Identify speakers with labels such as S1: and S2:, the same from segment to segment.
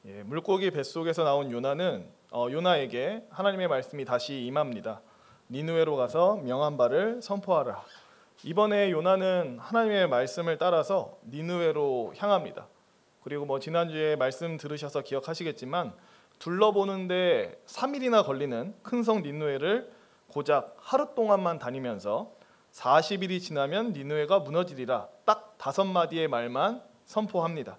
S1: 물고기 뱃속에서 나온 요나는 요나에게 하나님의 말씀이 다시 임합니다. 니느웨로 가서 명한 바를 선포하라. 이번에 요나는 하나님의 말씀을 따라서 니느웨로 향합니다. 그리고 지난주에 말씀 들으셔서 기억하시겠지만 둘러보는데 3일이나 걸리는 큰 성 니느웨를 고작 하루 동안만 다니면서 40일이 지나면 니느웨가 무너지리라 딱 5마디의 말만 선포합니다.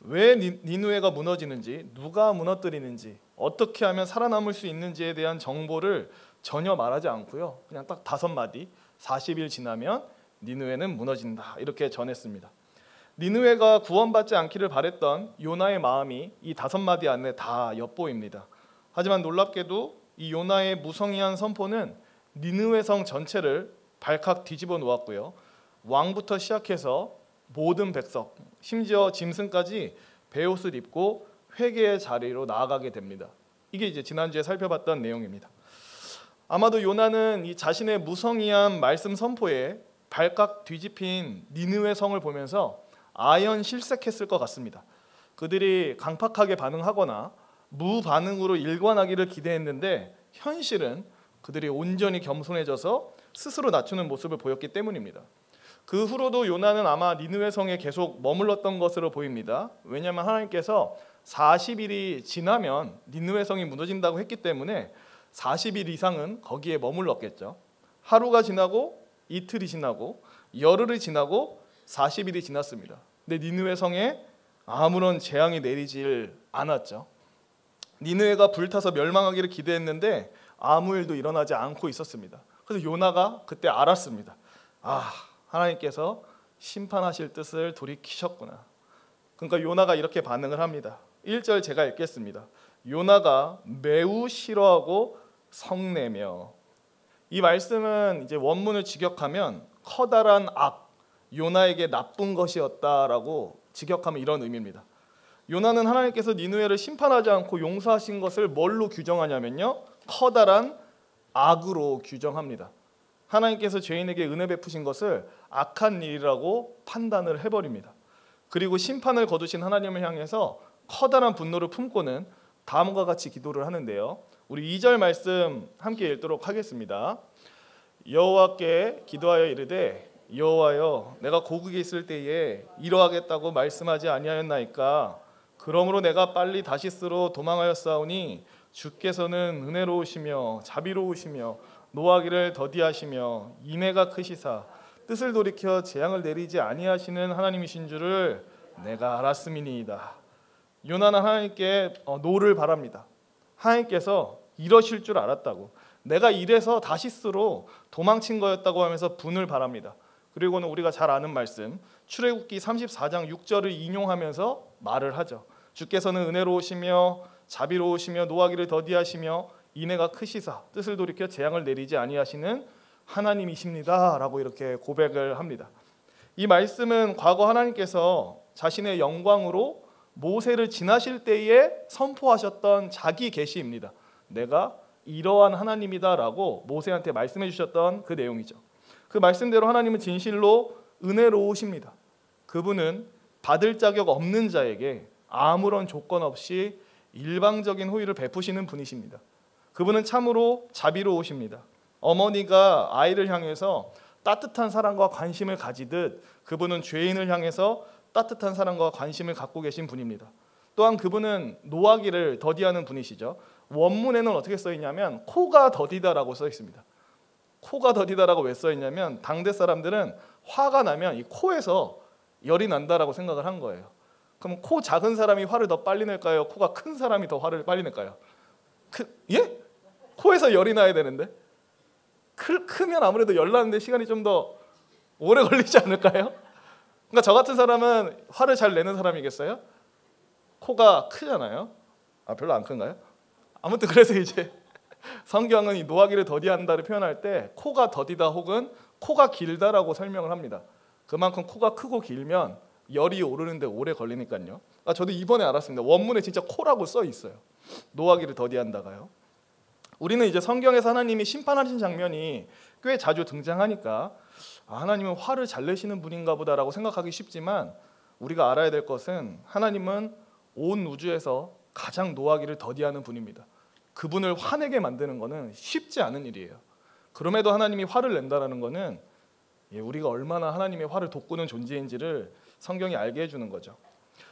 S1: 왜 니느웨가 무너지는지, 누가 무너뜨리는지, 어떻게 하면 살아남을 수 있는지에 대한 정보를 전혀 말하지 않고요, 그냥 딱 5마디, 40일 지나면 니느웨는 무너진다 이렇게 전했습니다. 니느웨가 구원받지 않기를 바랬던 요나의 마음이 이 5마디 안에 다 엿보입니다. 하지만 놀랍게도 이 요나의 무성의한 선포는 니느웨 성 전체를 발칵 뒤집어 놓았고요, 왕부터 시작해서 모든 백성, 심지어 짐승까지 베옷을 입고 회개의 자리로 나아가게 됩니다. 이게 이제 지난주에 살펴봤던 내용입니다. 아마도 요나는 이 자신의 무성의한 말씀 선포에 발칵 뒤집힌 니느웨 성을 보면서 아연실색했을 것 같습니다. 그들이 강팍하게 반응하거나 무반응으로 일관하기를 기대했는데 현실은 그들이 온전히 겸손해져서 스스로 낮추는 모습을 보였기 때문입니다. 그 후로도 요나는 아마 니느웨 성에 계속 머물렀던 것으로 보입니다. 왜냐하면 하나님께서 40일이 지나면 니느웨 성이 무너진다고 했기 때문에 40일 이상은 거기에 머물렀겠죠. 하루가 지나고 이틀이 지나고 열흘이 지나고 40일이 지났습니다. 근데 니느웨 성에 아무런 재앙이 내리질 않았죠. 니느웨가 불타서 멸망하기를 기대했는데 아무 일도 일어나지 않고 있었습니다. 그래서 요나가 그때 알았습니다. 하나님께서 심판하실 뜻을 돌이키셨구나. 그러니까 요나가 이렇게 반응을 합니다. 1절 제가 읽겠습니다. 요나가 매우 싫어하고 성내며. 이 말씀은 이제 원문을 직역하면 커다란 악, 요나에게 나쁜 것이었다라고 직역하면 이런 의미입니다. 요나는 하나님께서 니느웨를 심판하지 않고 용서하신 것을 뭘로 규정하냐면요, 커다란 악으로 규정합니다. 하나님께서 죄인에게 은혜 베푸신 것을 악한 일이라고 판단을 해버립니다. 그리고 심판을 거두신 하나님을 향해서 커다란 분노를 품고는 다음과 같이 기도를 하는데요, 우리 2절 말씀 함께 읽도록 하겠습니다. 여호와께 기도하여 이르되 여호와여, 내가 고국에 있을 때에 이러하겠다고 말씀하지 아니하였나이까. 그러므로 내가 빨리 다시스로 도망하였사오니 주께서는 은혜로우시며 자비로우시며 노하기를 더디하시며 인애가 크시사 뜻을 돌이켜 재앙을 내리지 아니하시는 하나님이신 줄을 내가 알았음이니이다. 요나는 하나님께 노를 바랍니다. 하나님께서 이러실 줄 알았다고, 내가 이래서 다시스로 도망친 거였다고 하면서 분을 바랍니다. 그리고는 우리가 잘 아는 말씀 출애굽기 34장 6절을 인용하면서 말을 하죠. 주께서는 은혜로우시며 자비로우시며 노하기를 더디하시며 인애가 크시사 뜻을 돌이켜 재앙을 내리지 아니하시는 하나님이십니다 라고 이렇게 고백을 합니다. 이 말씀은 과거 하나님께서 자신의 영광으로 모세를 지나실 때에 선포하셨던 자기 계시입니다. 내가 이러한 하나님이다 라고 모세한테 말씀해 주셨던 그 내용이죠. 그 말씀대로 하나님은 진실로 은혜로우십니다. 그분은 받을 자격 없는 자에게 아무런 조건 없이 일방적인 호의를 베푸시는 분이십니다. 그분은 참으로 자비로우십니다. 어머니가 아이를 향해서 따뜻한 사랑과 관심을 가지듯 그분은 죄인을 향해서 따뜻한 사랑과 관심을 갖고 계신 분입니다. 또한 그분은 노하기를 더디하는 분이시죠. 원문에는 어떻게 써 있냐면 코가 더디다라고 써 있습니다. 코가 더디다라고 왜 써 있냐면 당대 사람들은 화가 나면 이 코에서 열이 난다라고 생각을 한 거예요. 그럼 코 작은 사람이 화를 더 빨리 낼까요? 코가 큰 사람이 더 화를 빨리 낼까요? 코에서 열이 나야 되는데 크면 아무래도 열 나는데 시간이 좀 더 오래 걸리지 않을까요? 그러니까 저 같은 사람은 화를 잘 내는 사람이겠어요? 코가 크잖아요. 별로 안 큰가요? 아무튼 그래서 이제 성경은 이 노하기를 더디한다를 표현할 때 코가 더디다 혹은 코가 길다라고 설명을 합니다. 그만큼 코가 크고 길면 열이 오르는데 오래 걸리니까요. 저도 이번에 알았습니다. 원문에 진짜 코라고 써 있어요. 노하기를 더디한다가요. 우리는 이제 성경에서 하나님이 심판하신 장면이 꽤 자주 등장하니까 하나님은 화를 잘 내시는 분인가 보다라고 생각하기 쉽지만 우리가 알아야 될 것은 하나님은 온 우주에서 가장 노하기를 더디하는 분입니다. 그분을 화내게 만드는 것은 쉽지 않은 일이에요. 그럼에도 하나님이 화를 낸다는 것은 우리가 얼마나 하나님의 화를 돋구는 존재인지를 성경이 알게 해주는 거죠.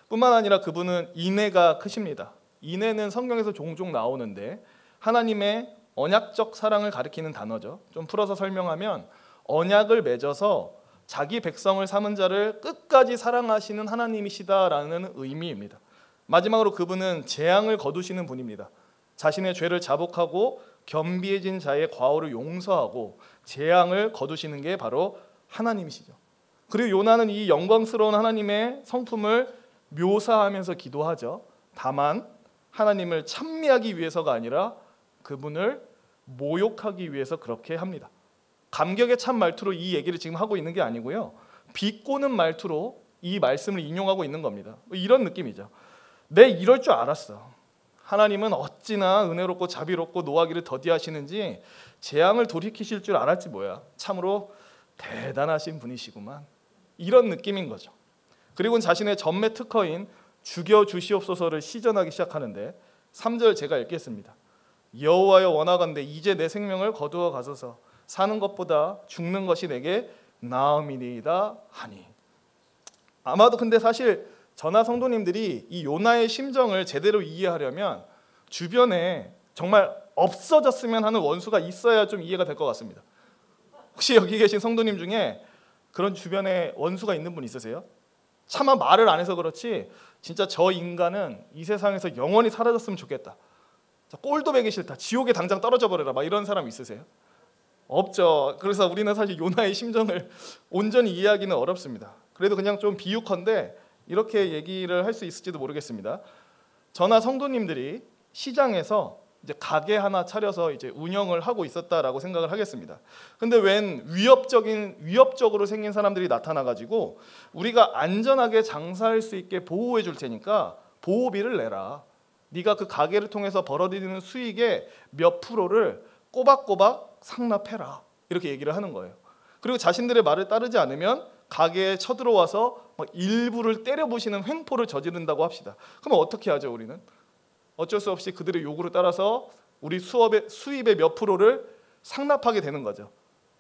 S1: 뿐만 아니라 그분은 인애가 크십니다. 인애는 성경에서 종종 나오는데 하나님의 언약적 사랑을 가리키는 단어죠. 좀 풀어서 설명하면 언약을 맺어서 자기 백성을 삼은 자를 끝까지 사랑하시는 하나님이시다라는 의미입니다. 마지막으로 그분은 재앙을 거두시는 분입니다. 자신의 죄를 자복하고 겸비해진 자의 과오를 용서하고 재앙을 거두시는 게 바로 하나님이시죠. 그리고 요나는 이 영광스러운 하나님의 성품을 묘사하면서 기도하죠. 다만 하나님을 찬미하기 위해서가 아니라 그분을 모욕하기 위해서 그렇게 합니다. 감격의 참 말투로 이 얘기를 지금 하고 있는 게 아니고요. 비꼬는 말투로 이 말씀을 인용하고 있는 겁니다. 이런 느낌이죠. 내 이럴 줄 알았어. 하나님은 어찌나 은혜롭고 자비롭고 노하기를 더디하시는지 재앙을 돌이키실 줄 알았지 뭐야. 참으로 대단하신 분이시구만. 이런 느낌인 거죠. 그리고 자신의 전매 특허인 죽여주시옵소서를 시전하기 시작하는데 3절 제가 읽겠습니다. 여호와여 원하건대 이제 내 생명을 거두어 가소서. 사는 것보다 죽는 것이 내게 나음이니이다 하니. 아마도 근데 사실 저나 성도님들이 이 요나의 심정을 제대로 이해하려면 주변에 정말 없어졌으면 하는 원수가 있어야 좀 이해가 될 것 같습니다. 혹시 여기 계신 성도님 중에 그런 주변에 원수가 있는 분 있으세요? 차마 말을 안 해서 그렇지 진짜 저 인간은 이 세상에서 영원히 사라졌으면 좋겠다. 꼴도 보기 싫다. 지옥에 당장 떨어져 버려라. 막 이런 사람 있으세요? 없죠. 그래서 우리는 사실 요나의 심정을 온전히 이해하기는 어렵습니다. 그래도 그냥 좀 비유컨대 이렇게 얘기를 할 수 있을지도 모르겠습니다. 저나 성도님들이 시장에서 이제 가게 하나 차려서 이제 운영을 하고 있었다라고 생각을 하겠습니다. 근데 웬 위협적으로 생긴 사람들이 나타나가지고 우리가 안전하게 장사할 수 있게 보호해 줄 테니까 보호비를 내라. 네가 그 가게를 통해서 벌어들이는 수익의 몇 프로를 꼬박꼬박 상납해라. 이렇게 얘기를 하는 거예요. 그리고 자신들의 말을 따르지 않으면 가게에 쳐들어와서 일부를 때려부시는 횡포를 저지른다고 합시다. 그럼 어떻게 하죠 우리는? 어쩔 수 없이 그들의 요구를 따라서 우리 수입의 몇 프로를 상납하게 되는 거죠.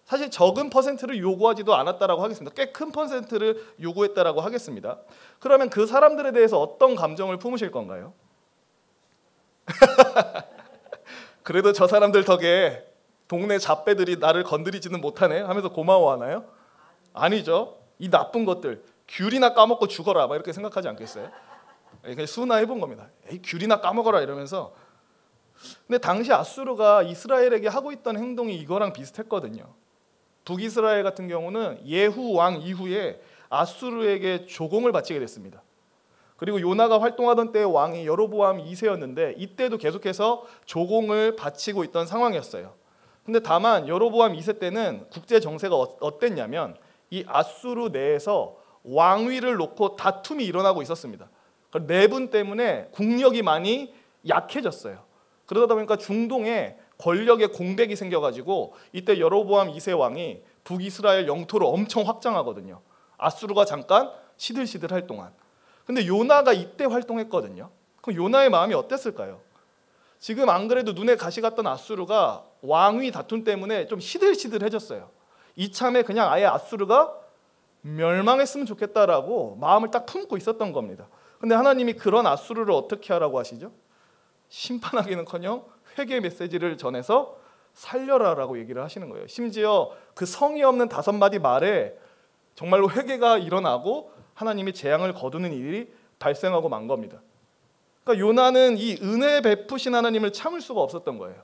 S1: 사실 적은 퍼센트를 요구하지도 않았다라고 하겠습니다. 꽤 큰 퍼센트를 요구했다라고 하겠습니다. 그러면 그 사람들에 대해서 어떤 감정을 품으실 건가요? 그래도 저 사람들 덕에 동네 잡배들이 나를 건드리지는 못하네 하면서 고마워하나요? 아니죠. 이 나쁜 것들 귤이나 까먹고 죽어라 막 이렇게 생각하지 않겠어요? 그냥 순화해본 겁니다. 에이, 귤이나 까먹어라 이러면서. 근데 당시 아수르가 이스라엘에게 하고 있던 행동이 이거랑 비슷했거든요. 북이스라엘 같은 경우는 예후 왕 이후에 아수르에게 조공을 바치게 됐습니다. 그리고 요나가 활동하던 때의 왕이 여로보암 2세였는데 이때도 계속해서 조공을 바치고 있던 상황이었어요. 근데 다만 여로보암 2세 때는 국제 정세가 어땠냐면 이 아수르 내에서 왕위를 놓고 다툼이 일어나고 있었습니다. 내분 때문에 국력이 많이 약해졌어요. 그러다 보니까 중동에 권력의 공백이 생겨가지고 이때 여로보암 2세 왕이 북이스라엘 영토를 엄청 확장하거든요. 아수르가 잠깐 시들시들할 동안. 근데 요나가 이때 활동했거든요. 그럼 요나의 마음이 어땠을까요? 지금 안 그래도 눈에 가시 갔던 아수르가 왕위 다툼 때문에 좀 시들시들해졌어요. 이참에 그냥 아예 아수르가 멸망했으면 좋겠다라고 마음을 딱 품고 있었던 겁니다. 근데 하나님이 그런 아수르를 어떻게 하라고 하시죠? 심판하기는커녕 회개 메시지를 전해서 살려라라고 얘기를 하시는 거예요. 심지어 그 성의 없는 5마디 말에 정말로 회개가 일어나고 하나님이 재앙을 거두는 일이 발생하고 만 겁니다. 그러니까 요나는 이 은혜 베푸신 하나님을 참을 수가 없었던 거예요.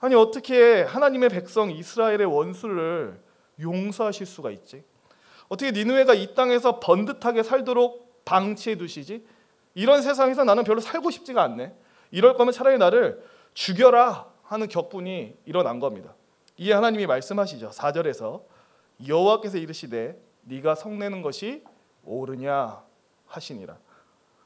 S1: 아니 어떻게 하나님의 백성 이스라엘의 원수를 용서하실 수가 있지? 어떻게 니느웨가 이 땅에서 번듯하게 살도록 방치해 두시지? 이런 세상에서 나는 별로 살고 싶지가 않네. 이럴 거면 차라리 나를 죽여라 하는 격분이 일어난 겁니다. 이에 하나님이 말씀하시죠. 4절에서 여호와께서 이르시되 네가 성내는 것이 옳으냐 하시니라.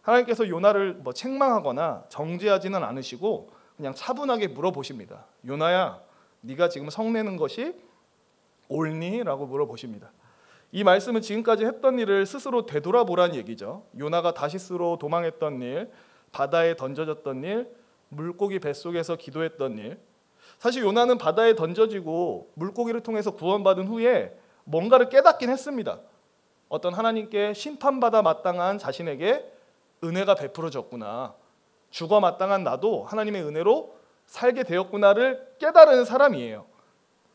S1: 하나님께서 요나를 책망하거나 정죄하지는 않으시고 그냥 차분하게 물어보십니다. 요나야, 네가 지금 성내는 것이 옳니? 라고 물어보십니다. 이 말씀은 지금까지 했던 일을 스스로 되돌아보라는 얘기죠. 요나가 다시스로 도망했던 일, 바다에 던져졌던 일, 물고기 뱃속에서 기도했던 일. 사실 요나는 바다에 던져지고 물고기를 통해서 구원받은 후에 뭔가를 깨닫긴 했습니다. 어떤 하나님께 심판받아 마땅한 자신에게 은혜가 베풀어졌구나. 죽어 마땅한 나도 하나님의 은혜로 살게 되었구나를 깨달은 사람이에요.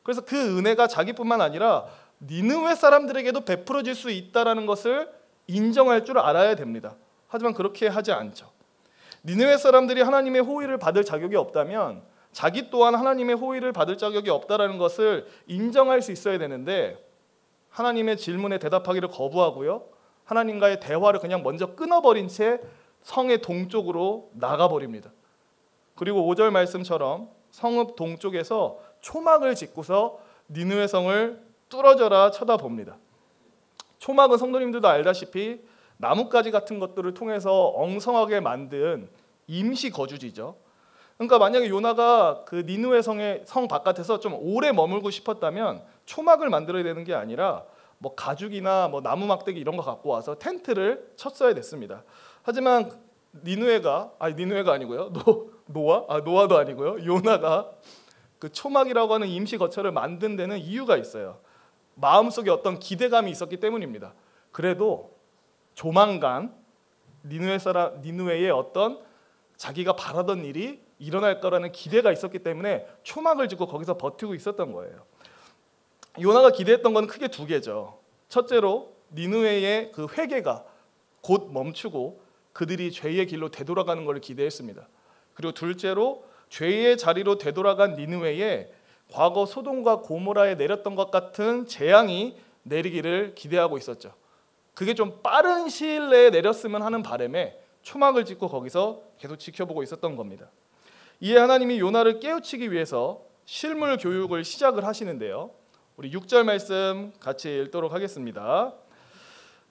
S1: 그래서 그 은혜가 자기뿐만 아니라 니느웨 사람들에게도 베풀어질 수 있다는 것을 인정할 줄 알아야 됩니다. 하지만 그렇게 하지 않죠. 니느웨 사람들이 하나님의 호의를 받을 자격이 없다면 자기 또한 하나님의 호의를 받을 자격이 없다는 것을 인정할 수 있어야 되는데 하나님의 질문에 대답하기를 거부하고요. 하나님과의 대화를 그냥 먼저 끊어버린 채 성의 동쪽으로 나가버립니다. 그리고 5절 말씀처럼 성읍 동쪽에서 초막을 짓고서 니느웨 성을 뚫어져라 쳐다봅니다. 초막은 성도님들도 알다시피 나뭇가지 같은 것들을 통해서 엉성하게 만든 임시 거주지죠. 그러니까 만약에 요나가 그 니느웨 성 바깥에서 좀 오래 머물고 싶었다면 초막을 만들어야 되는 게 아니라 뭐 가죽이나 뭐 나무 막대기 이런 거 갖고 와서 텐트를 쳤어야 됐습니다. 하지만 니느웨가 아니고요. 노아도 아니고요. 요나가 그 초막이라고 하는 임시 거처를 만든 데는 이유가 있어요. 마음속에 어떤 기대감이 있었기 때문입니다. 그래도 조만간 니느웨의 어떤 자기가 바라던 일이 일어날 거라는 기대가 있었기 때문에 초막을 짓고 거기서 버티고 있었던 거예요. 요나가 기대했던 건 크게 두 개죠. 첫째로 니느웨의 그 회개가 곧 멈추고 그들이 죄의 길로 되돌아가는 것을 기대했습니다. 그리고 둘째로 죄의 자리로 되돌아간 니느웨에 과거 소돔과 고모라에 내렸던 것 같은 재앙이 내리기를 기대하고 있었죠. 그게 좀 빠른 시일 내에 내렸으면 하는 바람에 초막을 짓고 거기서 계속 지켜보고 있었던 겁니다. 이에 하나님이 요나를 깨우치기 위해서 실물 교육을 시작을 하시는데요. 우리 6절 말씀 같이 읽도록 하겠습니다.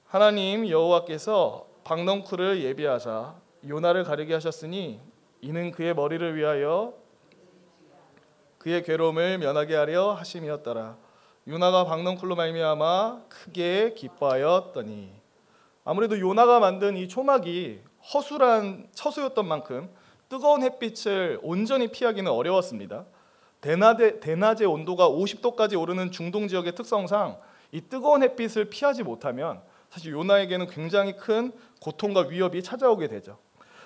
S1: 하나님 여호와께서 박넝쿨을 예비하사 요나를 가르게 하셨으니 이는 그의 머리를 위하여 그의 괴로움을 면하게 하려 하심이었더라. 요나가 박넝쿨로 말미암아 크게 기뻐하였더니. 아무래도 요나가 만든 이 초막이 허술한 처소였던 만큼 뜨거운 햇빛을 온전히 피하기는 어려웠습니다. 대낮의 온도가 50도까지 오르는 중동 지역의 특성상 이 뜨거운 햇빛을 피하지 못하면 사실 요나에게는 굉장히 큰 고통과 위협이 찾아오게 되죠.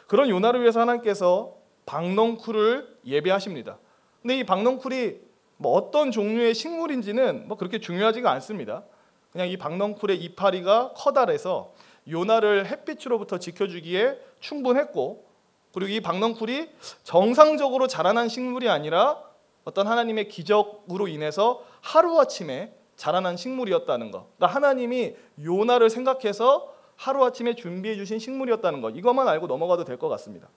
S1: 그런 요나를 위해서 하나님께서 박넝쿨을 예배하십니다. 근데 이 박넝쿨이 뭐 어떤 종류의 식물인지는 뭐 그렇게 중요하지가 않습니다. 그냥 이 박넝쿨의 이파리가 커다래서 요나를 햇빛으로부터 지켜주기에 충분했고, 그리고 이 박넝쿨이 정상적으로 자라난 식물이 아니라 어떤 하나님의 기적으로 인해서 하루아침에 자라난 식물이었다는 것. 그러니까 하나님이 요나를 생각해서 하루아침에 준비해 주신 식물이었다는 것. 이것만 알고 넘어가도 될 것 같습니다.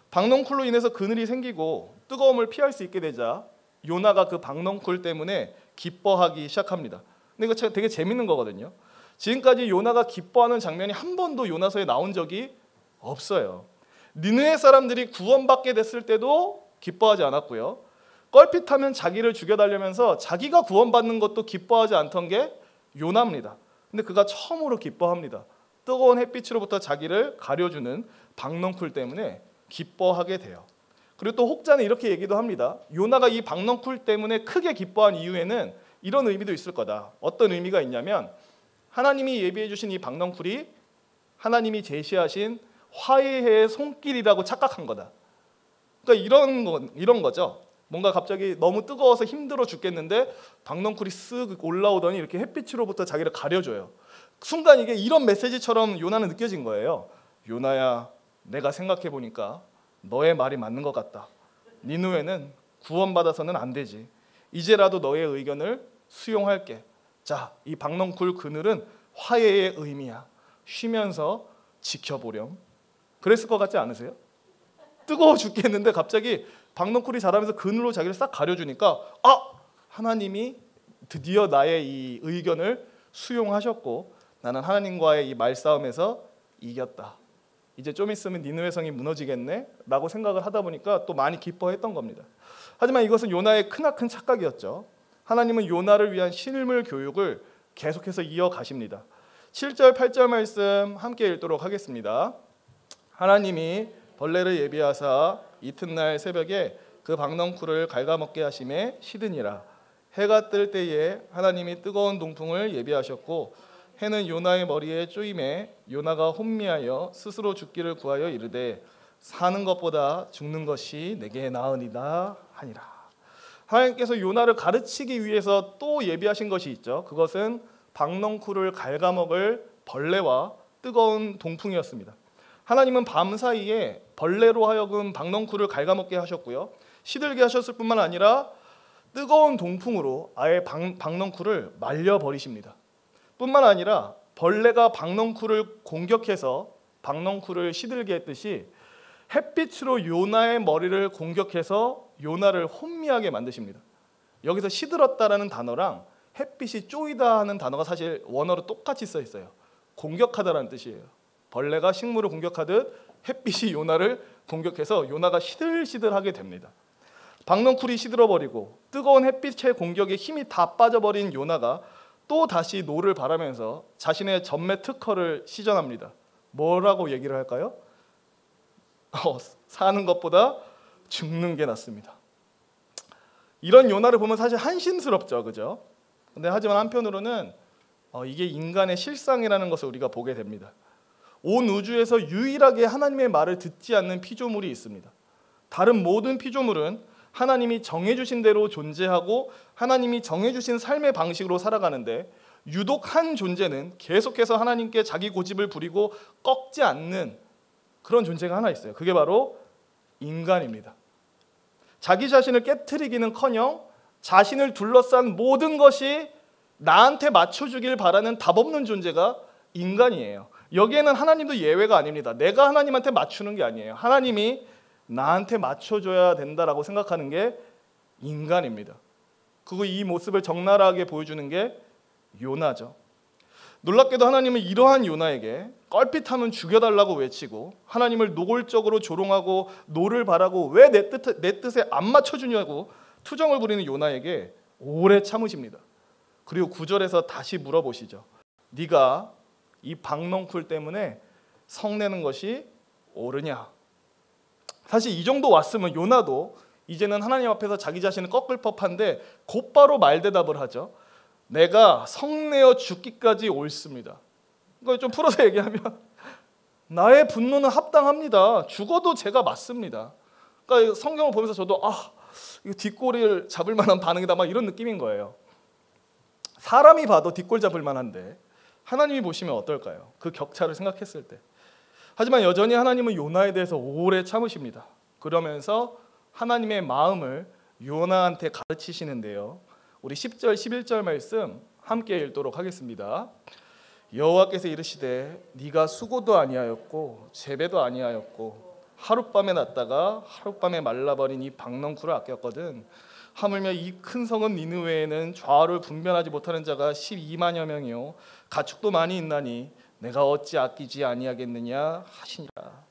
S1: 박넝쿨로 인해서 그늘이 생기고 뜨거움을 피할 수 있게 되자 요나가 그 박넝쿨 때문에 기뻐하기 시작합니다. 근데 이거 되게 재밌는 거거든요. 지금까지 요나가 기뻐하는 장면이 한 번도 요나서에 나온 적이 없어요. 니느웨 사람들이 구원받게 됐을 때도 기뻐하지 않았고요. 껄핏하면 자기를 죽여달라면서 자기가 구원받는 것도 기뻐하지 않던 게 요나입니다. 근데 그가 처음으로 기뻐합니다. 뜨거운 햇빛으로부터 자기를 가려주는 박넝쿨 때문에 기뻐하게 돼요. 그리고 또 혹자는 이렇게 얘기도 합니다. 요나가 이 박넝쿨 때문에 크게 기뻐한 이유에는 이런 의미도 있을 거다. 어떤 의미가 있냐면 하나님이 예비해 주신 이 박넝쿨이 하나님이 제시하신 화해의 손길이라고 착각한 거다. 그러니까 이런 거죠. 뭔가 갑자기 너무 뜨거워서 힘들어 죽겠는데 박넝쿨이 쓱 올라오더니 이렇게 햇빛으로부터 자기를 가려줘요. 순간 이게 이런 메시지처럼 요나는 느껴진 거예요. 요나야, 내가 생각해 보니까 너의 말이 맞는 것 같다. 니느웨는 구원받아서는 안 되지. 이제라도 너의 의견을 수용할게. 자, 이 박넝쿨 그늘은 화해의 의미야. 쉬면서 지켜보렴. 그랬을 것 같지 않으세요? 뜨거워 죽겠는데 갑자기 박넝쿨이 자라면서 그늘로 자기를 싹 가려주니까 하나님이 드디어 나의 이 의견을 수용하셨고 나는 하나님과의 이 말싸움에서 이겼다. 이제 좀 있으면 니느웨 성이 무너지겠네 라고 생각을 하다 보니까 또 많이 기뻐했던 겁니다. 하지만 이것은 요나의 크나큰 착각이었죠. 하나님은 요나를 위한 실물 교육을 계속해서 이어가십니다. 7절 8절 말씀 함께 읽도록 하겠습니다. 하나님이 벌레를 예비하사 이튿날 새벽에 그 박넝쿨을 갉아먹게 하심에 시드니라. 해가 뜰 때에 하나님이 뜨거운 동풍을 예비하셨고 해는 요나의 머리에 쪼임에 요나가 혼미하여 스스로 죽기를 구하여 이르되 사는 것보다 죽는 것이 내게 나으니라 하니라. 하나님께서 요나를 가르치기 위해서 또 예비하신 것이 있죠. 그것은 박넝쿨을 갉아먹을 벌레와 뜨거운 동풍이었습니다. 하나님은 밤사이에 벌레로 하여금 박넝쿨을 갉아먹게 하셨고요, 시들게 하셨을 뿐만 아니라 뜨거운 동풍으로 아예 박넝쿨을 말려버리십니다. 뿐만 아니라 벌레가 박넝쿨을 공격해서 박넝쿨을 시들게 했듯이 햇빛으로 요나의 머리를 공격해서 요나를 혼미하게 만드십니다. 여기서 시들었다라는 단어랑 햇빛이 쪼이다 하는 단어가 사실 원어로 똑같이 써 있어요. 공격하다라는 뜻이에요. 벌레가 식물을 공격하듯 햇빛이 요나를 공격해서 요나가 시들시들하게 됩니다. 박넝쿨이 시들어버리고 뜨거운 햇빛의 공격에 힘이 다 빠져버린 요나가 또 다시 노를 바라면서 자신의 전매 특허를 시전합니다. 뭐라고 얘기를 할까요? 사는 것보다 죽는 게 낫습니다. 이런 요나를 보면 사실 한심스럽죠, 그죠? 근데 하지만 한편으로는 이게 인간의 실상이라는 것을 우리가 보게 됩니다. 온 우주에서 유일하게 하나님의 말을 듣지 않는 피조물이 있습니다. 다른 모든 피조물은 하나님이 정해주신 대로 존재하고 하나님이 정해주신 삶의 방식으로 살아가는데 유독 한 존재는 계속해서 하나님께 자기 고집을 부리고 꺾지 않는 그런 존재가 하나 있어요. 그게 바로 인간입니다. 자기 자신을 깨트리기는커녕 자신을 둘러싼 모든 것이 나한테 맞춰주길 바라는 답없는 존재가 인간이에요. 여기에는 하나님도 예외가 아닙니다. 내가 하나님한테 맞추는 게 아니에요. 하나님이 나한테 맞춰줘야 된다라고 생각하는 게 인간입니다. 그리고 이 모습을 적나라하게 보여주는 게 요나죠. 놀랍게도 하나님은 이러한 요나에게 껄핏하면 죽여달라고 외치고 하나님을 노골적으로 조롱하고 노를 바라고 왜 내 뜻에 안 맞춰주냐고 투정을 부리는 요나에게 오래 참으십니다. 그리고 9절에서 다시 물어보시죠. 네가 이 박넝쿨 때문에 성내는 것이 옳으냐? 사실 이 정도 왔으면 요나도 이제는 하나님 앞에서 자기 자신을 꺾을 법한데 곧바로 말대답을 하죠. 내가 성내어 죽기까지 옳습니다. 이걸 좀 풀어서 얘기하면 나의 분노는 합당합니다. 죽어도 제가 맞습니다. 그러니까 성경을 보면서 저도 이거 뒷골을 잡을 만한 반응이다 막 이런 느낌인 거예요. 사람이 봐도 뒷골 잡을 만한데 하나님이 보시면 어떨까요? 그 격차를 생각했을 때. 하지만 여전히 하나님은 요나에 대해서 오래 참으십니다. 그러면서 하나님의 마음을 요나한테 가르치시는데요. 우리 10절 11절 말씀 함께 읽도록 하겠습니다. 여호와께서 이르시되 네가 수고도 아니하였고 재배도 아니하였고 하룻밤에 났다가 하룻밤에 말라버린 이 박넝쿨을 아꼈거든. 하물며 이 큰 성읍 니느웨에는 좌우를 분별하지 못하는 자가 12만여 명이요 가축도 많이 있나니 내가 어찌 아끼지 아니하겠느냐 하시니라.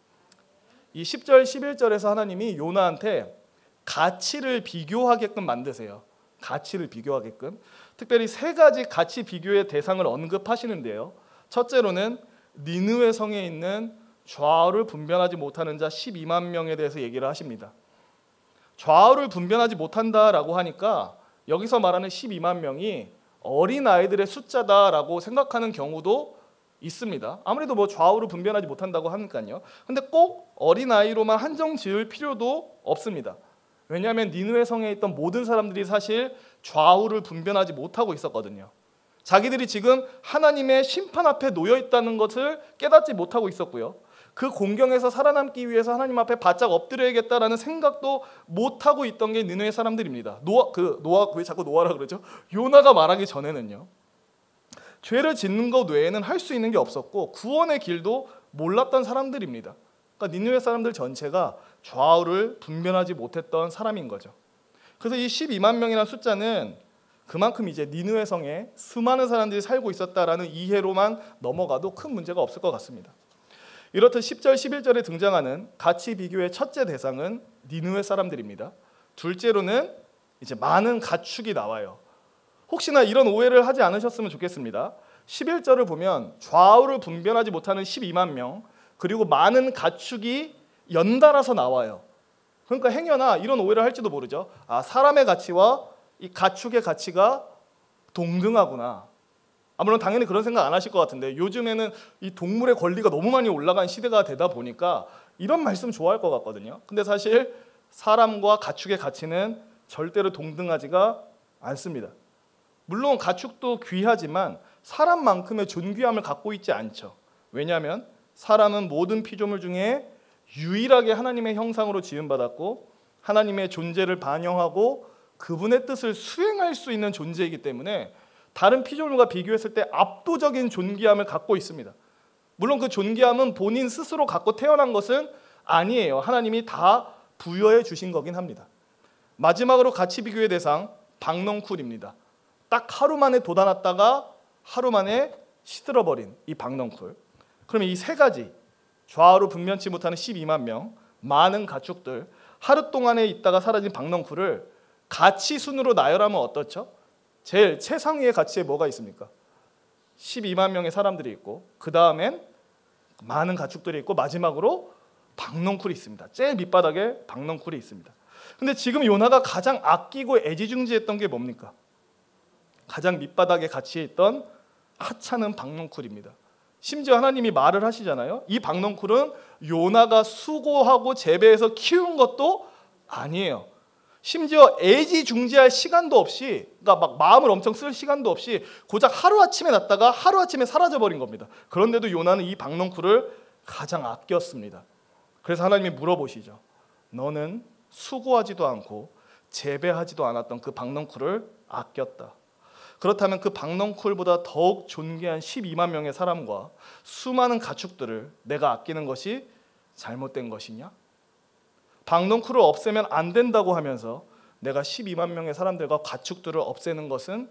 S1: 이 10절 11절에서 하나님이 요나한테 가치를 비교하게끔 만드세요. 가치를 비교하게끔. 특별히 세 가지 가치 비교의 대상을 언급하시는데요. 첫째로는 니느웨 성에 있는 좌우를 분별하지 못하는 자 12만 명에 대해서 얘기를 하십니다. 좌우를 분별하지 못한다라고 하니까 여기서 말하는 12만 명이 어린아이들의 숫자다라고 생각하는 경우도 있습니다. 아무래도 좌우를 분별하지 못한다고 하니까요. 근데 꼭 어린아이로만 한정 지을 필요도 없습니다. 왜냐하면 니느웨 성에 있던 모든 사람들이 사실 좌우를 분별하지 못하고 있었거든요. 자기들이 지금 하나님의 심판 앞에 놓여 있다는 것을 깨닫지 못하고 있었고요. 그 공경에서 살아남기 위해서 하나님 앞에 바짝 엎드려야겠다라는 생각도 못하고 있던 게 니느웨 사람들입니다. 노아 왜 자꾸 노아라 그러죠? 요나가 말하기 전에는요. 죄를 짓는 것 외에는 할 수 있는 게 없었고 구원의 길도 몰랐던 사람들입니다. 그러니까 니느웨 사람들 전체가 좌우를 분별하지 못했던 사람인 거죠. 그래서 이 12만 명이라는 숫자는 그만큼 이제 니느웨 성에 수많은 사람들이 살고 있었다라는 이해로만 넘어가도 큰 문제가 없을 것 같습니다. 이렇듯 10절 11절에 등장하는 가치 비교의 첫째 대상은 니느웨 사람들입니다. 둘째로는 이제 많은 가축이 나와요. 혹시나 이런 오해를 하지 않으셨으면 좋겠습니다. 11절을 보면 좌우를 분별하지 못하는 12만 명, 그리고 많은 가축이 연달아서 나와요. 그러니까 행여나 이런 오해를 할지도 모르죠. 아, 사람의 가치와 이 가축의 가치가 동등하구나. 물론 당연히 그런 생각 안 하실 것 같은데, 요즘에는 이 동물의 권리가 너무 많이 올라간 시대가 되다 보니까 이런 말씀 좋아할 것 같거든요. 근데 사실 사람과 가축의 가치는 절대로 동등하지가 않습니다. 물론 가축도 귀하지만 사람만큼의 존귀함을 갖고 있지 않죠. 왜냐하면 사람은 모든 피조물 중에 유일하게 하나님의 형상으로 지음받았고 하나님의 존재를 반영하고 그분의 뜻을 수행할 수 있는 존재이기 때문에 다른 피조물과 비교했을 때 압도적인 존귀함을 갖고 있습니다. 물론 그 존귀함은 본인 스스로 갖고 태어난 것은 아니에요. 하나님이 다 부여해 주신 거긴 합니다. 마지막으로 가치 비교의 대상, 박넝쿨입니다. 딱 하루 만에 돋아났다가 하루 만에 시들어버린 이 박넝쿨. 그러면 이 세 가지, 좌우로 분변치 못하는 12만 명, 많은 가축들, 하루 동안에 있다가 사라진 박넝쿨을 가치 순으로 나열하면 어떻죠? 제일 최상위의 가치에 뭐가 있습니까? 12만 명의 사람들이 있고, 그 다음엔 많은 가축들이 있고, 마지막으로 박넝쿨이 있습니다. 제일 밑바닥에 박넝쿨이 있습니다. 근데 지금 요나가 가장 아끼고 애지중지했던 게 뭡니까? 가장 밑바닥에 같이 있던 하찮은 박넝쿨입니다. 심지어 하나님이 말을 하시잖아요. 이 박넝쿨은 요나가 수고하고 재배해서 키운 것도 아니에요. 심지어 애지중지할 시간도 없이, 그러니까 막 마음을 엄청 쓸 시간도 없이 고작 하루아침에 났다가 하루아침에 사라져버린 겁니다. 그런데도 요나는 이 박넝쿨을 가장 아꼈습니다. 그래서 하나님이 물어보시죠. 너는 수고하지도 않고 재배하지도 않았던 그 박넝쿨을 아꼈다. 그렇다면 그 박넝쿨보다 더욱 존귀한 12만 명의 사람과 수많은 가축들을 내가 아끼는 것이 잘못된 것이냐? 박넝쿨을 없애면 안 된다고 하면서 내가 12만 명의 사람들과 가축들을 없애는 것은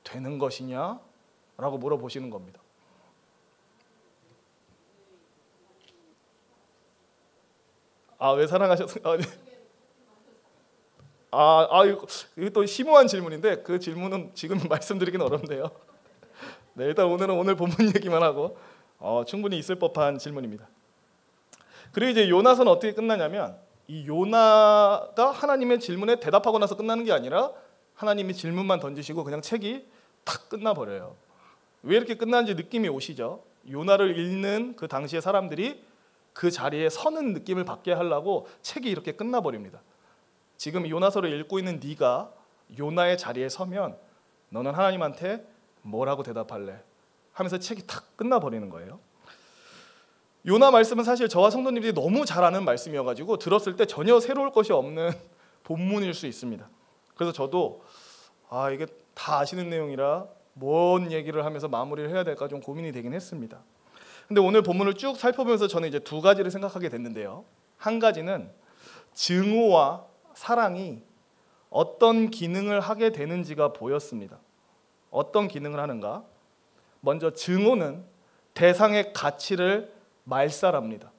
S1: 되는 것이냐? 라고 물어보시는 겁니다. 왜 사랑하셨어요? 이거 또 심오한 질문인데 그 질문은 지금 말씀드리기는 어렵네요. 네, 일단 오늘 본문 얘기만 하고 충분히 있을 법한 질문입니다. 그리고 이제 요나서는 어떻게 끝나냐면, 이 요나가 하나님의 질문에 대답하고 나서 끝나는 게 아니라 하나님이 질문만 던지시고 그냥 책이 탁 끝나버려요. 왜 이렇게 끝나는지 느낌이 오시죠? 요나를 읽는 그 당시의 사람들이 그 자리에 서는 느낌을 받게 하려고 책이 이렇게 끝나버립니다. 지금 요나서를 읽고 있는 네가 요나의 자리에 서면 너는 하나님한테 뭐라고 대답할래? 하면서 책이 탁 끝나버리는 거예요. 요나 말씀은 사실 저와 성도님들이 너무 잘 아는 말씀이어가지고 들었을 때 전혀 새로울 것이 없는 본문일 수 있습니다. 그래서 저도 이게 다 아시는 내용이라 뭔 얘기를 하면서 마무리를 해야 될까 좀 고민이 되긴 했습니다. 근데 오늘 본문을 쭉 살펴보면서 저는 이제 두 가지를 생각하게 됐는데요. 한 가지는 증오와 사랑이 어떤 기능을 하게 되는지가 보였습니다. 어떤 기능을 하는가? 먼저 증오는 대상의 가치를 말살합니다.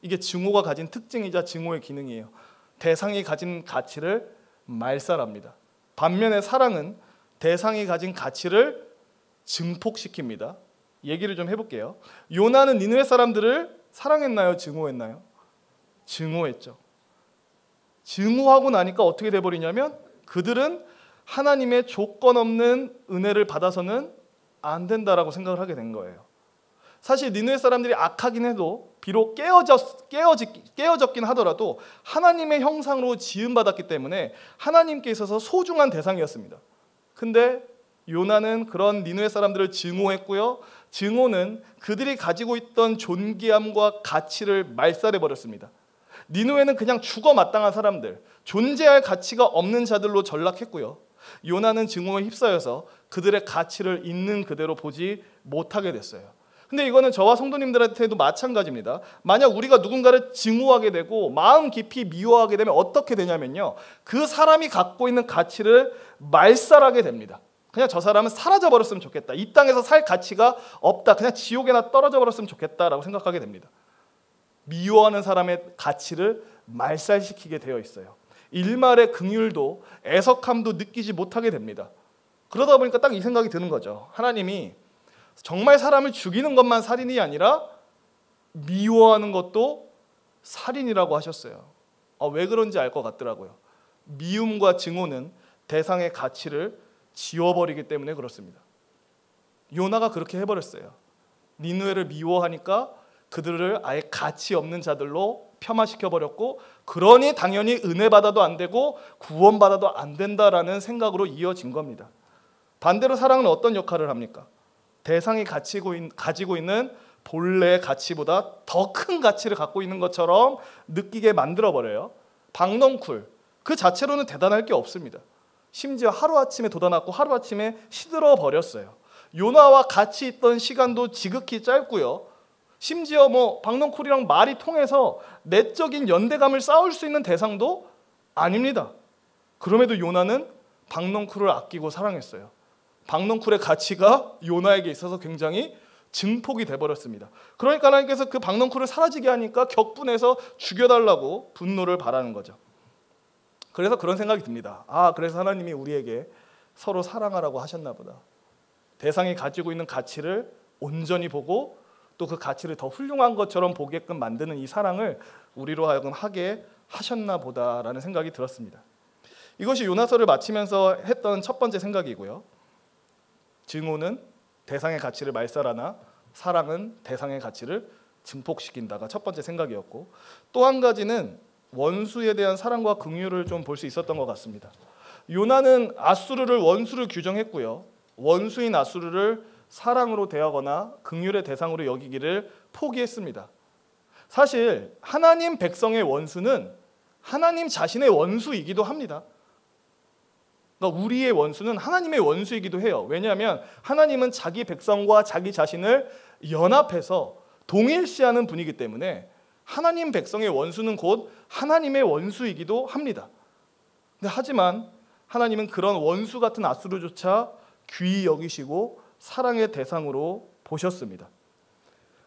S1: 이게 증오가 가진 특징이자 증오의 기능이에요. 대상이 가진 가치를 말살합니다. 반면에 사랑은 대상이 가진 가치를 증폭시킵니다. 얘기를 좀 해볼게요. 요나는 니느웨 사람들을 사랑했나요? 증오했나요? 증오했죠. 증오하고 나니까 어떻게 돼버리냐면 그들은 하나님의 조건 없는 은혜를 받아서는 안 된다라고 생각을 하게 된 거예요. 사실 니느웨 사람들이 악하긴 해도 비록 깨어졌긴 하더라도 하나님의 형상으로 지음받았기 때문에 하나님께 있어서 소중한 대상이었습니다. 근데 요나는 그런 니느웨 사람들을 증오했고요. 증오는 그들이 가지고 있던 존귀함과 가치를 말살해버렸습니다. 니느웨는 그냥 죽어 마땅한 사람들, 존재할 가치가 없는 자들로 전락했고요. 요나는 증오에 휩싸여서 그들의 가치를 있는 그대로 보지 못하게 됐어요. 근데 이거는 저와 성도님들한테도 마찬가지입니다. 만약 우리가 누군가를 증오하게 되고 마음 깊이 미워하게 되면 어떻게 되냐면요, 그 사람이 갖고 있는 가치를 말살하게 됩니다. 그냥 저 사람은 사라져 버렸으면 좋겠다, 이 땅에서 살 가치가 없다, 그냥 지옥에나 떨어져 버렸으면 좋겠다라고 생각하게 됩니다. 미워하는 사람의 가치를 말살시키게 되어 있어요. 일말의 긍휼도 애석함도 느끼지 못하게 됩니다. 그러다 보니까 딱 이 생각이 드는 거죠. 하나님이 정말 사람을 죽이는 것만 살인이 아니라 미워하는 것도 살인이라고 하셨어요. 왜 그런지 알 것 같더라고요. 미움과 증오는 대상의 가치를 지워버리기 때문에 그렇습니다. 요나가 그렇게 해버렸어요. 니느웨를 미워하니까 그들을 아예 가치 없는 자들로 폄하시켜버렸고, 그러니 당연히 은혜 받아도 안 되고 구원 받아도 안 된다라는 생각으로 이어진 겁니다. 반대로 사랑은 어떤 역할을 합니까? 대상이 가지고 있는 본래의 가치보다 더 큰 가치를 갖고 있는 것처럼 느끼게 만들어버려요. 박넝쿨 그 자체로는 대단할 게 없습니다. 심지어 하루아침에 돋아났고 하루아침에 시들어버렸어요. 요나와 같이 있던 시간도 지극히 짧고요. 심지어 박넝쿨이랑 말이 통해서 내적인 연대감을 쌓을 수 있는 대상도 아닙니다. 그럼에도 요나는 박넝쿨을 아끼고 사랑했어요. 박넝쿨의 가치가 요나에게 있어서 굉장히 증폭이 돼버렸습니다. 그러니까 하나님께서 그 박넝쿨을 사라지게 하니까 격분해서 죽여달라고 분노를 바라는 거죠. 그래서 그런 생각이 듭니다. 그래서 하나님이 우리에게 서로 사랑하라고 하셨나 보다. 대상이 가지고 있는 가치를 온전히 보고 또 그 가치를 더 훌륭한 것처럼 보게끔 만드는 이 사랑을 우리로 하여금 하게 하셨나 보다라는 생각이 들었습니다. 이것이 요나서를 마치면서 했던 첫 번째 생각이고요. 증오는 대상의 가치를 말살하나 사랑은 대상의 가치를 증폭시킨다가 첫 번째 생각이었고, 또 한 가지는 원수에 대한 사랑과 긍휼을 좀 볼 수 있었던 것 같습니다. 요나는 아수르를 원수를 규정했고요. 원수인 아수르를 사랑으로 대하거나 긍휼의 대상으로 여기기를 포기했습니다. 사실 하나님 백성의 원수는 하나님 자신의 원수이기도 합니다. 그러니까 우리의 원수는 하나님의 원수이기도 해요. 왜냐하면 하나님은 자기 백성과 자기 자신을 연합해서 동일시하는 분이기 때문에 하나님 백성의 원수는 곧 하나님의 원수이기도 합니다. 하지만 하나님은 그런 원수 같은 아수르조차 귀히 여기시고 사랑의 대상으로 보셨습니다.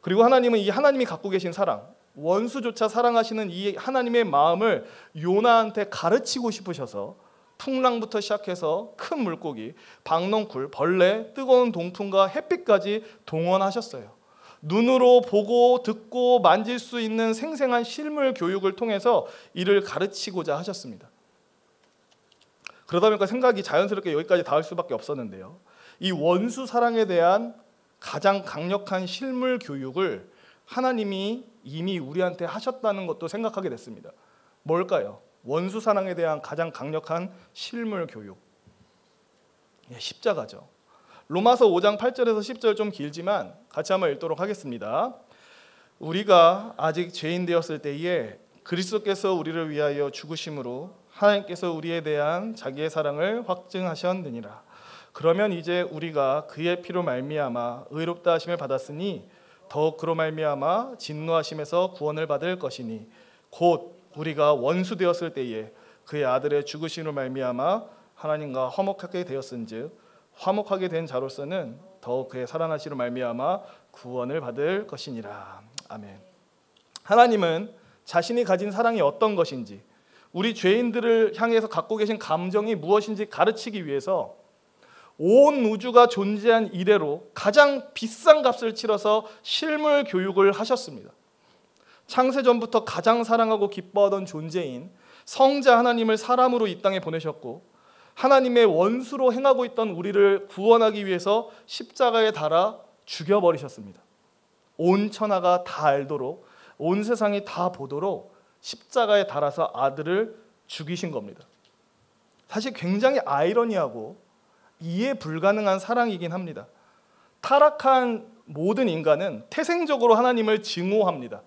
S1: 그리고 하나님은 이 하나님이 갖고 계신 사랑, 원수조차 사랑하시는 이 하나님의 마음을 요나한테 가르치고 싶으셔서 풍랑부터 시작해서 큰 물고기, 박넝쿨, 벌레, 뜨거운 동풍과 햇빛까지 동원하셨어요. 눈으로 보고 듣고 만질 수 있는 생생한 실물 교육을 통해서 이를 가르치고자 하셨습니다. 그러다 보니까 생각이 자연스럽게 여기까지 닿을 수밖에 없었는데요. 이 원수 사랑에 대한 가장 강력한 실물 교육을 하나님이 이미 우리한테 하셨다는 것도 생각하게 됐습니다. 뭘까요? 원수 사랑에 대한 가장 강력한 실물 교육. 십자가죠. 로마서 5장 8절에서 10절 좀 길지만 같이 한번 읽도록 하겠습니다. 우리가 아직 죄인 되었을 때에 그리스도께서 우리를 위하여 죽으심으로 하나님께서 우리에 대한 자기의 사랑을 확증하셨느니라. 그러면 이제 우리가 그의 피로 말미암아 의롭다 하심을 받았으니 더욱 그로 말미암아 진노하심에서 구원을 받을 것이니 곧 우리가 원수 되었을 때에 그의 아들의 죽으심으로 말미암아 하나님과 화목하게 되었은즉 화목하게 된 자로서는 더욱 그의 살아나시로 말미암아 구원을 받을 것이니라. 아멘. 하나님은 자신이 가진 사랑이 어떤 것인지, 우리 죄인들을 향해서 갖고 계신 감정이 무엇인지 가르치기 위해서 온 우주가 존재한 이래로 가장 비싼 값을 치러서 실물 교육을 하셨습니다. 창세전부터 가장 사랑하고 기뻐하던 존재인 성자 하나님을 사람으로 이 땅에 보내셨고, 하나님의 원수로 행하고 있던 우리를 구원하기 위해서 십자가에 달아 죽여버리셨습니다. 온 천하가 다 알도록, 온 세상이 다 보도록 십자가에 달아서 아들을 죽이신 겁니다. 사실 굉장히 아이러니하고 이해 불가능한 사랑이긴 합니다. 타락한 모든 인간은 태생적으로 하나님을 증오합니다.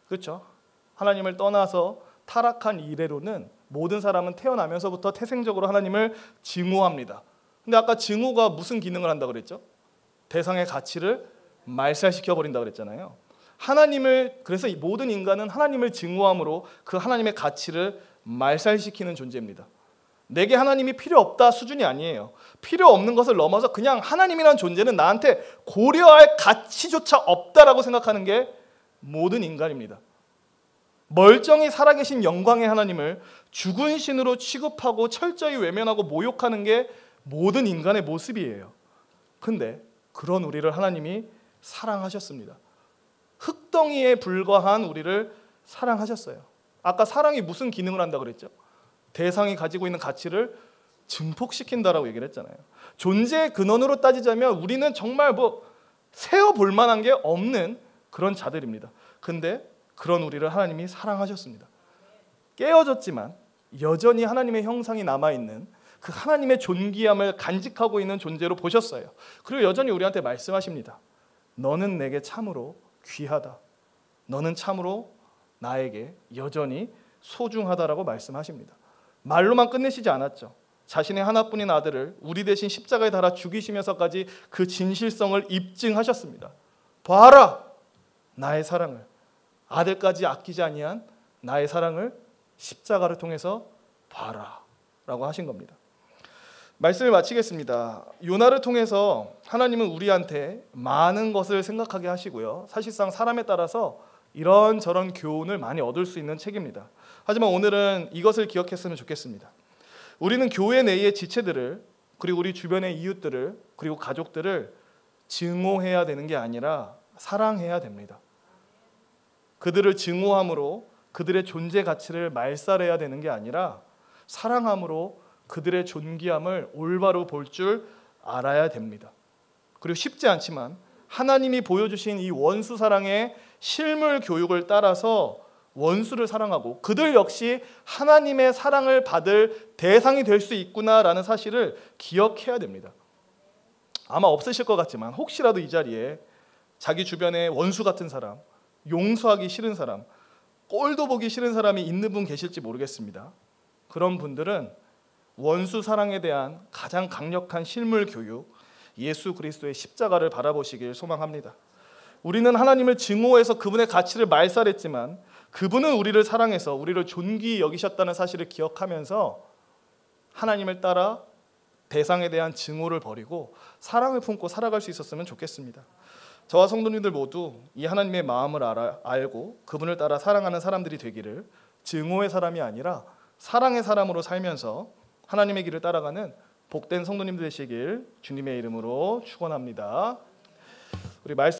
S1: 그렇죠? 하나님을 떠나서 타락한 이래로는 모든 사람은 태어나면서부터 태생적으로 하나님을 증오합니다. 근데 아까 증오가 무슨 기능을 한다고 그랬죠? 대상의 가치를 말살시켜버린다고 그랬잖아요. 그래서 모든 인간은 하나님을 증오함으로 그 하나님의 가치를 말살시키는 존재입니다. 내게 하나님이 필요 없다 수준이 아니에요. 필요 없는 것을 넘어서 그냥 하나님이라는 존재는 나한테 고려할 가치조차 없다라고 생각하는 게 모든 인간입니다. 멀쩡히 살아계신 영광의 하나님을 죽은 신으로 취급하고 철저히 외면하고 모욕하는 게 모든 인간의 모습이에요. 근데 그런 우리를 하나님이 사랑하셨습니다. 흙덩이에 불과한 우리를 사랑하셨어요. 아까 사랑이 무슨 기능을 한다 그랬죠? 대상이 가지고 있는 가치를 증폭시킨다라고 얘기를 했잖아요. 존재의 근원으로 따지자면 우리는 정말 세어볼 만한 게 없는 그런 자들입니다. 근데 그런 우리를 하나님이 사랑하셨습니다. 깨어졌지만 여전히 하나님의 형상이 남아있는 그 하나님의 존귀함을 간직하고 있는 존재로 보셨어요. 그리고 여전히 우리한테 말씀하십니다. 너는 내게 참으로 귀하다. 너는 참으로 나에게 여전히 소중하다라고 말씀하십니다. 말로만 끝내시지 않았죠. 자신의 하나뿐인 아들을 우리 대신 십자가에 달아 죽이시면서까지 그 진실성을 입증하셨습니다. 봐라, 나의 사랑을, 아들까지 아끼지 아니한 나의 사랑을 십자가를 통해서 봐라 라고 하신 겁니다. 말씀을 마치겠습니다. 요나를 통해서 하나님은 우리한테 많은 것을 생각하게 하시고요. 사실상 사람에 따라서 이런저런 교훈을 많이 얻을 수 있는 책입니다. 하지만 오늘은 이것을 기억했으면 좋겠습니다. 우리는 교회 내의 지체들을, 그리고 우리 주변의 이웃들을, 그리고 가족들을 증오해야 되는 게 아니라 사랑해야 됩니다. 그들을 증오함으로 그들의 존재 가치를 말살해야 되는 게 아니라 사랑함으로 그들의 존귀함을 올바로 볼 줄 알아야 됩니다. 그리고 쉽지 않지만 하나님이 보여주신 이 원수 사랑의 실물 교육을 따라서 원수를 사랑하고 그들 역시 하나님의 사랑을 받을 대상이 될 수 있구나라는 사실을 기억해야 됩니다. 아마 없으실 것 같지만 혹시라도 이 자리에 자기 주변에 원수 같은 사람, 용서하기 싫은 사람, 꼴도 보기 싫은 사람이 있는 분 계실지 모르겠습니다. 그런 분들은 원수 사랑에 대한 가장 강력한 실물 교육, 예수 그리스도의 십자가를 바라보시길 소망합니다. 우리는 하나님을 증오해서 그분의 가치를 말살했지만 그분은 우리를 사랑해서 우리를 존귀히 여기셨다는 사실을 기억하면서 하나님을 따라 대상에 대한 증오를 버리고 사랑을 품고 살아갈 수 있었으면 좋겠습니다. 저와 성도님들 모두 이 하나님의 마음을 알고 그분을 따라 사랑하는 사람들이 되기를, 증오의 사람이 아니라 사랑의 사람으로 살면서 하나님의 길을 따라가는 복된 성도님들 되시길 주님의 이름으로 축원합니다. 우리 말씀